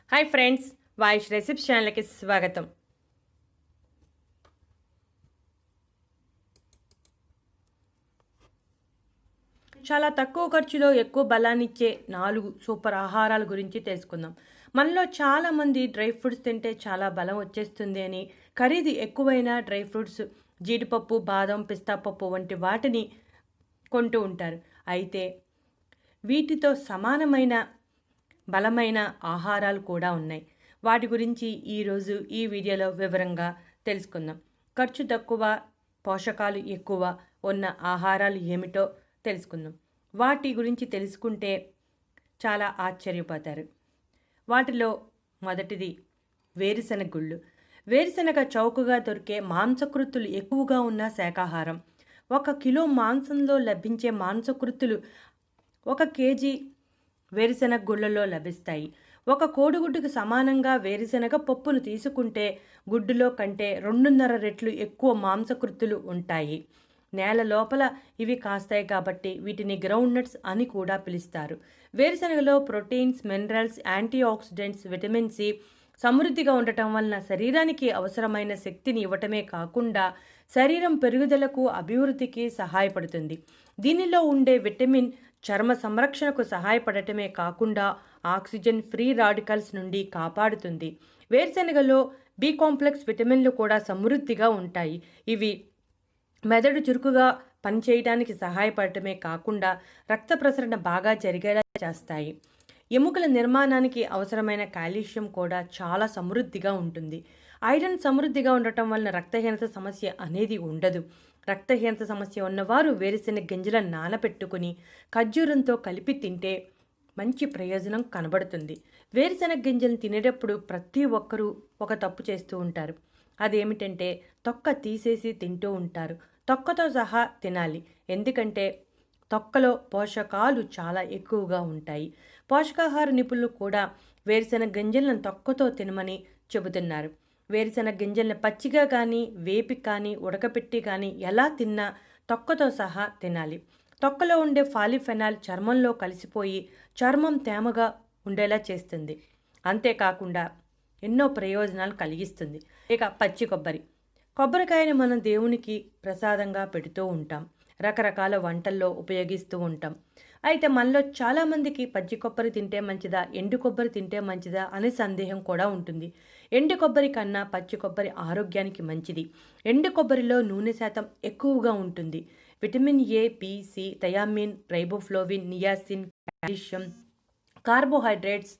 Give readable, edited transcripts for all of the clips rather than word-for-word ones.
Hi friends, వాయిష్ recipes ఛానల్కి స్వాగతం. చాలా తక్కువ ఖర్చులో ఎక్కువ బలాన్నిచ్చే 4 సూపర్ ఆహారాల గురించి తెలుసుకుందాం. మనలో చాలామంది డ్రై ఫ్రూట్స్ తింటే చాలా బలం వచ్చేస్తుంది అని ఖరీదు ఎక్కువైన డ్రై ఫ్రూట్స్ జీడిపప్పు, బాదం, పిస్తా పప్పు వంటి వాటిని కొంటూ ఉంటారు. అయితే వీటితో సమానమైన బలమైన ఆహారాలు కూడా ఉన్నాయి. వాటి గురించి ఈరోజు ఈ వీడియోలో వివరంగా తెలుసుకుందాం. ఖర్చు తక్కువ, పోషకాలు ఎక్కువ ఉన్న ఆహారాలు ఏమిటో తెలుసుకుందాం. వాటి గురించి తెలుసుకుంటే చాలా ఆశ్చర్యపోతారు. వాటిలో మొదటిది వేరుశనగ గుళ్ళు. వేరుశనగ చౌకగా దొరికే మాంసకృత్తులు ఎక్కువగా ఉన్న శాకాహారం. 1 కిలో మాంసంలో లభించే మాంసకృత్తులు 1 కేజీ వేరుశనగ గుళ్ళలో లభిస్తాయి. 1 కోడిగుడ్డుకు సమానంగా వేరుశనగ పప్పును తీసుకుంటే గుడ్డులో కంటే 2.5 రెట్లు ఎక్కువ మాంసకృత్తులు ఉంటాయి. నేల లోపల ఇవి కాస్తాయి కాబట్టి వీటిని గ్రౌండ్ నట్స్ అని కూడా పిలుస్తారు. వేరుశనగలో proteins, minerals, antioxidants, vitamin C సమృద్ధిగా ఉండటం వలన శరీరానికి అవసరమైన శక్తిని ఇవ్వటమే కాకుండా శరీరం పెరుగుదలకు, అభివృద్ధికి సహాయపడుతుంది. దీనిలో ఉండే విటమిన్ చర్మ సంరక్షణకు సహాయపడటమే కాకుండా ఆక్సిజన్ ఫ్రీ రాడికల్స్ నుండి కాపాడుతుంది. వేరుశనగలో బి కాంప్లెక్స్ విటమిన్లు కూడా సమృద్ధిగా ఉంటాయి. ఇవి మెదడు చురుకుగా పనిచేయడానికి సహాయపడటమే కాకుండా రక్త ప్రసరణ బాగా జరిగేలా చేస్తాయి. ఎముకల నిర్మాణానికి అవసరమైన కాల్షియం కూడా చాలా సమృద్ధిగా ఉంటుంది. ఐరన్ సమృద్ధిగా ఉండటం వలన రక్తహీనత సమస్య అనేది ఉండదు. రక్తహీనత సమస్య ఉన్నవారు వేరుశెనగ గింజలను నానబెట్టుకుని ఖర్జూరంతో కలిపి తింటే మంచి ప్రయోజనం కనబడుతుంది. వేరుశెనగ గింజలను తినేటప్పుడు ప్రతి ఒక్కరూ ఒక తప్పు చేస్తూ ఉంటారు. అదేమిటంటే తొక్క తీసేసి తింటూ ఉంటారు. తొక్కతో సహా తినాలి, ఎందుకంటే తొక్కలో పోషకాలు చాలా ఎక్కువగా ఉంటాయి. పోషకాహార నిపుణులు కూడా వేరుశెనగ గింజలను తొక్కతో తినమని చెబుతున్నారు. వేరుశెనగ గింజలను పచ్చిగా కానీ, వేపి కానీ, ఉడకపెట్టి కానీ ఎలా తిన్నా తొక్కతో సహా తినాలి. తొక్కలో ఉండే పాలిఫెనాల్ చర్మంలో కలిసిపోయి చర్మం తేమగా ఉండేలా చేస్తుంది. అంతేకాకుండా ఎన్నో ప్రయోజనాలు కలిగిస్తుంది. ఇక పచ్చి కొబ్బరి. కొబ్బరికాయని మనం దేవునికి ప్రసాదంగా పెడుతూ ఉంటాం, రకరకాల వంటల్లో ఉపయోగిస్తూ ఉంటాం. అయితే మనలో చాలామందికి పచ్చి కొబ్బరి తింటే మంచిదా, ఎండు కొబ్బరి తింటే మంచిదా అనే సందేహం కూడా ఉంటుంది. ఎండు కొబ్బరి కన్నా పచ్చి కొబ్బరి ఆరోగ్యానికి మంచిది. ఎండు కొబ్బరిలో నూనె శాతం ఎక్కువగా ఉంటుంది. Vitamin A, B, C, thiamine, riboflavin, niacin, calcium, carbohydrates,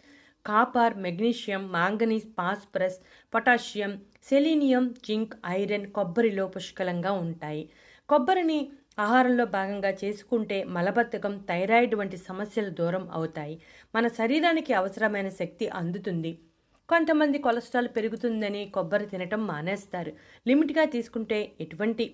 copper, magnesium, manganese, phosphorus, potassium, selenium, zinc, iron కొబ్బరిలో పుష్కలంగా ఉంటాయి. కొబ్బరిని ఆహారంలో భాగంగా చేసుకుంటే మలబద్ధకం, థైరాయిడ్ వంటి సమస్యలు దూరం అవుతాయి. మన శరీరానికి అవసరమైన శక్తి అందుతుంది. కొంతమంది కొలెస్ట్రాల్ పెరుగుతుందని కొబ్బరి తినటం మానేస్తారు. లిమిట్గా తీసుకుంటే ఎటువంటి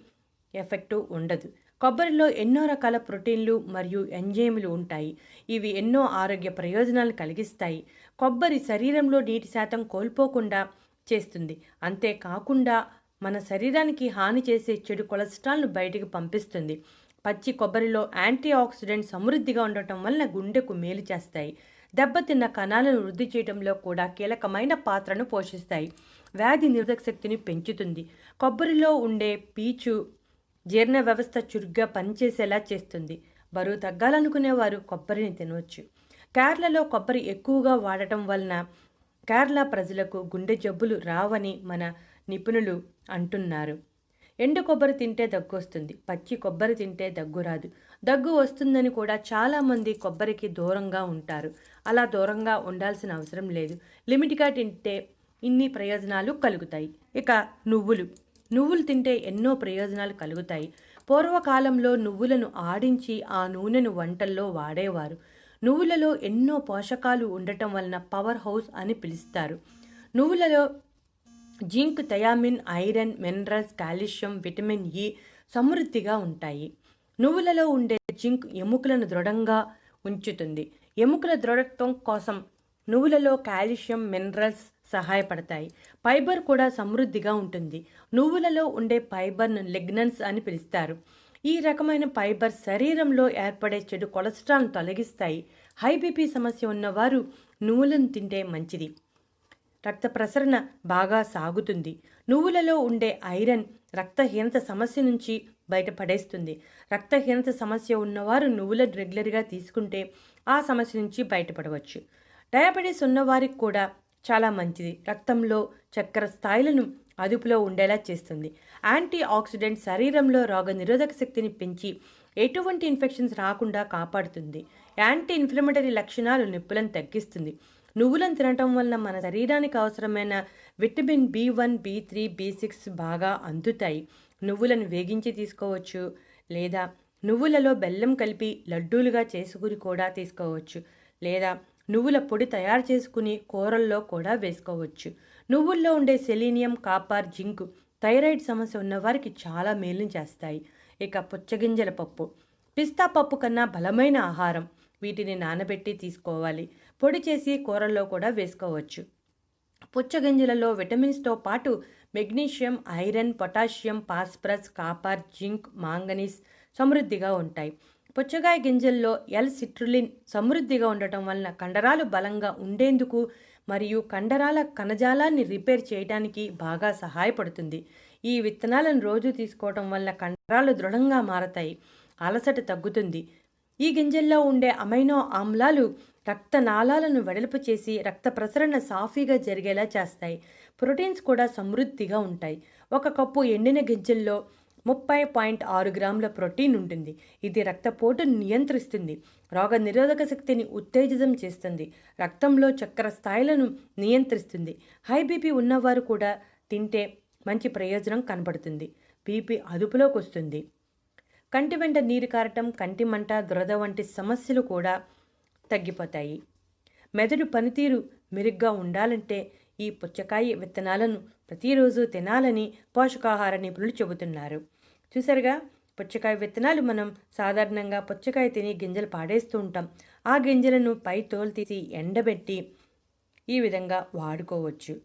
ఎఫెక్టు ఉండదు. కొబ్బరిలో ఎన్నో రకాల ప్రోటీన్లు మరియు ఎంజైములు ఉంటాయి. ఇవి ఎన్నో ఆరోగ్య ప్రయోజనాలు కలిగిస్తాయి. కొబ్బరి శరీరంలో నీటి శాతం కోల్పోకుండా చేస్తుంది. అంతేకాకుండా మన శరీరానికి హాని చేసే చెడు కొలెస్ట్రాల్ను బయటికి పంపిస్తుంది. పచ్చి కొబ్బరిలో యాంటీ ఆక్సిడెంట్ సమృద్ధిగా ఉండటం వలన గుండెకు మేలు చేస్తాయి. దెబ్బతిన్న కణాలను వృద్ధి చేయడంలో కూడా కీలకమైన పాత్రను పోషిస్తాయి. వ్యాధి నిరోధక శక్తిని పెంచుతుంది. కొబ్బరిలో ఉండే పీచు జీర్ణ వ్యవస్థ చురుగ్గా పనిచేసేలా చేస్తుంది. బరువు తగ్గాలనుకునేవారు కొబ్బరిని తినవచ్చు. కేరళలో కొబ్బరి ఎక్కువగా వాడటం వలన కేరళ ప్రజలకు గుండె జబ్బులు రావని మన నిపుణులు అంటున్నారు. ఎండు కొబ్బరి తింటే దగ్గు వస్తుంది, పచ్చి కొబ్బరి తింటే దగ్గు రాదు. దగ్గు వస్తుందని కూడా చాలామంది కొబ్బరికి దూరంగా ఉంటారు. అలా దూరంగా ఉండాల్సిన అవసరం లేదు. లిమిట్గా తింటే ఇన్ని ప్రయోజనాలు కలుగుతాయి. ఇక నువ్వులు తింటే ఎన్నో ప్రయోజనాలు కలుగుతాయి. పూర్వకాలంలో నువ్వులను ఆడించి ఆ నూనెను వంటల్లో వాడేవారు. నువ్వులలో ఎన్నో పోషకాలు ఉండటం వలన పవర్ హౌస్ అని పిలుస్తారు. నువ్వులలో zinc, thiamine, iron, minerals, calcium, vitamin E సమృద్ధిగా ఉంటాయి. నువ్వులలో ఉండే జింక్ ఎముకలను దృఢంగా ఉంచుతుంది. ఎముకల దృఢత్వం కోసం నువ్వులలో కాల్షియం, మినరల్స్ సహాయపడతాయి. ఫైబర్ కూడా సమృద్ధిగా ఉంటుంది. నువ్వులలో ఉండే ఫైబర్ను లిగ్నన్స్ అని పిలుస్తారు. ఈ రకమైన ఫైబర్ శరీరంలో ఏర్పడే చెడు కొలెస్ట్రాల్ను తొలగిస్తాయి. హై బీపీ సమస్య ఉన్నవారు నువ్వులను తింటే మంచిది. రక్త ప్రసరణ బాగా సాగుతుంది. నువ్వులలో ఉండే ఐరన్ రక్తహీనత సమస్య నుంచి బయటపడేస్తుంది. రక్తహీనత సమస్య ఉన్నవారు నువ్వులను రెగ్యులర్గా తీసుకుంటే ఆ సమస్య నుంచి బయటపడవచ్చు. డయాబెటీస్ ఉన్నవారికి కూడా చాలా మంచిది. రక్తంలో చక్కెర స్థాయిలను అదుపులో ఉండేలా చేస్తుంది. యాంటీ ఆక్సిడెంట్ శరీరంలో రోగ నిరోధక శక్తిని పెంచి ఎటువంటి ఇన్ఫెక్షన్స్ రాకుండా కాపాడుతుంది. యాంటీ ఇన్ఫ్లమేటరీ లక్షణాలు నొప్పులను తగ్గిస్తుంది. నువ్వులను తినటం వల్ల మన శరీరానికి అవసరమైన విటమిన్ B1, B3, B6 బాగా అందుతాయి. నువ్వులను వేగించి తీసుకోవచ్చు, లేదా నువ్వులలో బెల్లం కలిపి లడ్డూలుగా చేసుకుని కూడా తీసుకోవచ్చు, లేదా నువ్వుల పొడి తయారు చేసుకుని కూరల్లో కూడా వేసుకోవచ్చు. నువ్వుల్లో ఉండే సెలీనియం, కాపర్, జింక్ థైరాయిడ్ సమస్య ఉన్నవారికి చాలా మేలుని చేస్తాయి. ఇక పుచ్చగింజల పప్పు, పిస్తా పప్పు కన్నా బలమైన ఆహారం. వీటిని నానబెట్టి తీసుకోవాలి. పొడి చేసి కూరల్లో కూడా వేసుకోవచ్చు. పుచ్చగింజలలో విటమిన్స్తో పాటు magnesium, iron, potassium, phosphorus, copper, zinc, manganese సమృద్ధిగా ఉంటాయి. పుచ్చకాయ గింజల్లో సిట్రులిన్ సమృద్ధిగా ఉండటం వలన కండరాలు బలంగా ఉండేందుకు మరియు కండరాల కణజాలాన్ని రిపేర్ చేయడానికి బాగా సహాయపడుతుంది. ఈ విత్తనాలను రోజు తీసుకోవటం వల్ల కండరాలు దృఢంగా మారతాయి, అలసట తగ్గుతుంది. ఈ గింజల్లో ఉండే అమైనో ఆమ్లాలు రక్తనాళాలను వెడల్పు చేసి రక్త ప్రసరణ సాఫీగా జరిగేలా చేస్తాయి. ప్రోటీన్స్ కూడా సమృద్ధిగా ఉంటాయి. ఒక కప్పు ఎండిన గింజల్లో 30.6 గ్రాముల ప్రోటీన్ ఉంటుంది. ఇది రక్తపోటును నియంత్రిస్తుంది, రోగ నిరోధక శక్తిని ఉత్తేజితం చేస్తుంది, రక్తంలో చక్కెర స్థాయిలను నియంత్రిస్తుంది. హై బీపీ ఉన్నవారు కూడా తింటే మంచి ప్రయోజనం కనబడుతుంది. బీపీ అదుపులోకి వస్తుంది. కంటి వెంట నీరు కారటం, కంటి మంట, దురద వంటి సమస్యలు కూడా తగ్గిపోతాయి. మెదడు పనితీరు మెరుగ్గా ఉండాలంటే ఈ పుచ్చకాయ విత్తనాలను ప్రతిరోజు తినాలని పోషకాహార నిపుణులు చెబుతున్నారు. చూసారుగా, పుచ్చకాయ విత్తనాలు మనం సాధారణంగా పుచ్చకాయ తిని గింజలు పాడేస్తూ ఉంటాం. ఆ గింజలను పై తోలు తీసి ఎండబెట్టి ఈ విధంగా వాడుకోవచ్చు.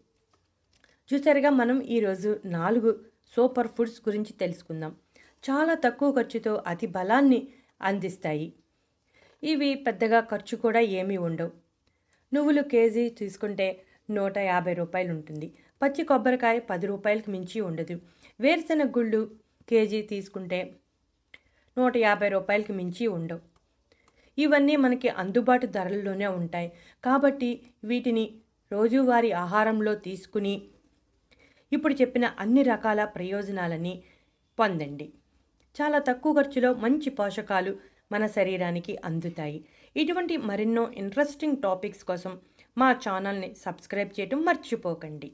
చూసారుగా, మనం ఈరోజు 4 సూపర్ ఫుడ్స్ గురించి తెలుసుకుందాం. చాలా తక్కువ ఖర్చుతో అతి బలాన్ని అందిస్తాయి. ఇవి పెద్దగా ఖర్చు కూడా ఏమీ ఉండవు. నువ్వులు కేజీ తీసుకుంటే 150 రూపాయలు ఉంటుంది. పచ్చి కొబ్బరికాయ 10 రూపాయలకు మించి ఉండదు. వేరుశెనగ గుళ్ళు కేజీ తీసుకుంటే 150 రూపాయలకి మించి ఉండవు. ఇవన్నీ మనకి అందుబాటు ధరల్లోనే ఉంటాయి. కాబట్టి వీటిని రోజువారీ ఆహారంలో తీసుకుని ఇప్పుడు చెప్పిన అన్ని రకాల ప్రయోజనాలని పొందండి. చాలా తక్కువ ఖర్చులో మంచి పోషకాలు మన శరీరానికి అందుతాయి. ఇటువంటి మరెన్నో ఇంట్రెస్టింగ్ టాపిక్స్ కోసం మా ఛానల్ని సబ్స్క్రైబ్ చేయడం మర్చిపోకండి.